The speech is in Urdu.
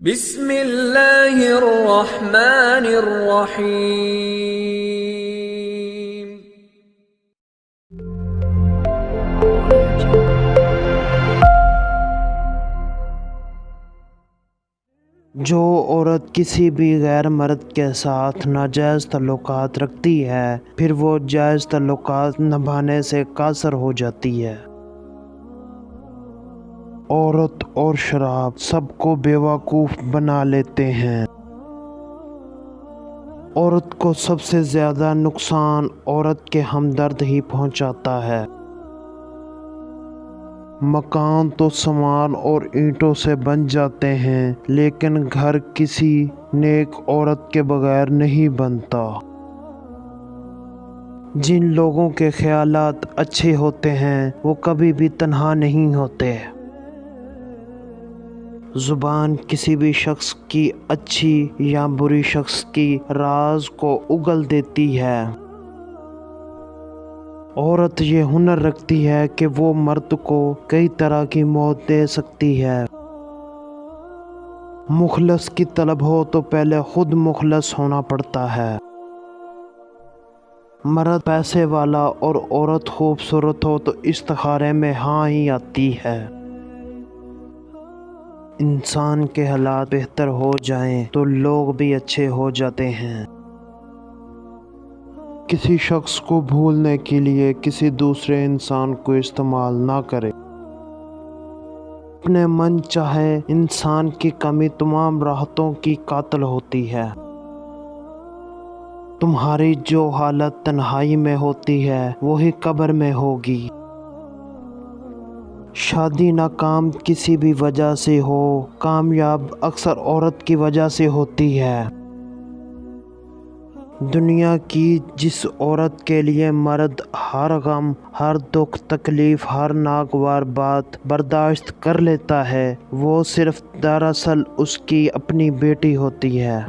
بسم اللہ الرحمن الرحیم۔ جو عورت کسی بھی غیر مرد کے ساتھ ناجائز تعلقات رکھتی ہے پھر وہ جائز تعلقات نبھانے سے قاصر ہو جاتی ہے۔ عورت اور شراب سب کو بیوقوف بنا لیتے ہیں۔ عورت کو سب سے زیادہ نقصان عورت کے ہمدرد ہی پہنچاتا ہے۔ مکان تو سامان اور اینٹوں سے بن جاتے ہیں لیکن گھر کسی نیک عورت کے بغیر نہیں بنتا۔ جن لوگوں کے خیالات اچھے ہوتے ہیں وہ کبھی بھی تنہا نہیں ہوتے۔ زبان کسی بھی شخص کی اچھی یا بری شخص کی راز کو اگل دیتی ہے۔ عورت یہ ہنر رکھتی ہے کہ وہ مرد کو کئی طرح کی موت دے سکتی ہے۔ مخلص کی طلب ہو تو پہلے خود مخلص ہونا پڑتا ہے۔ مرد پیسے والا اور عورت خوبصورت ہو تو استخارے میں ہاں ہی آتی ہے۔ انسان کے حالات بہتر ہو جائیں تو لوگ بھی اچھے ہو جاتے ہیں۔ کسی شخص کو بھولنے کے لیے کسی دوسرے انسان کو استعمال نہ کرے۔ اپنے من چاہے انسان کی کمی تمام راحتوں کی قاتل ہوتی ہے۔ تمہاری جو حالت تنہائی میں ہوتی ہے وہی قبر میں ہوگی۔ شادی ناکام کسی بھی وجہ سے ہو، کامیاب اکثر عورت کی وجہ سے ہوتی ہے۔ دنیا کی جس عورت کے لیے مرد ہر غم، ہر دکھ تکلیف، ہر ناگوار بات برداشت کر لیتا ہے وہ صرف دراصل اس کی اپنی بیٹی ہوتی ہے۔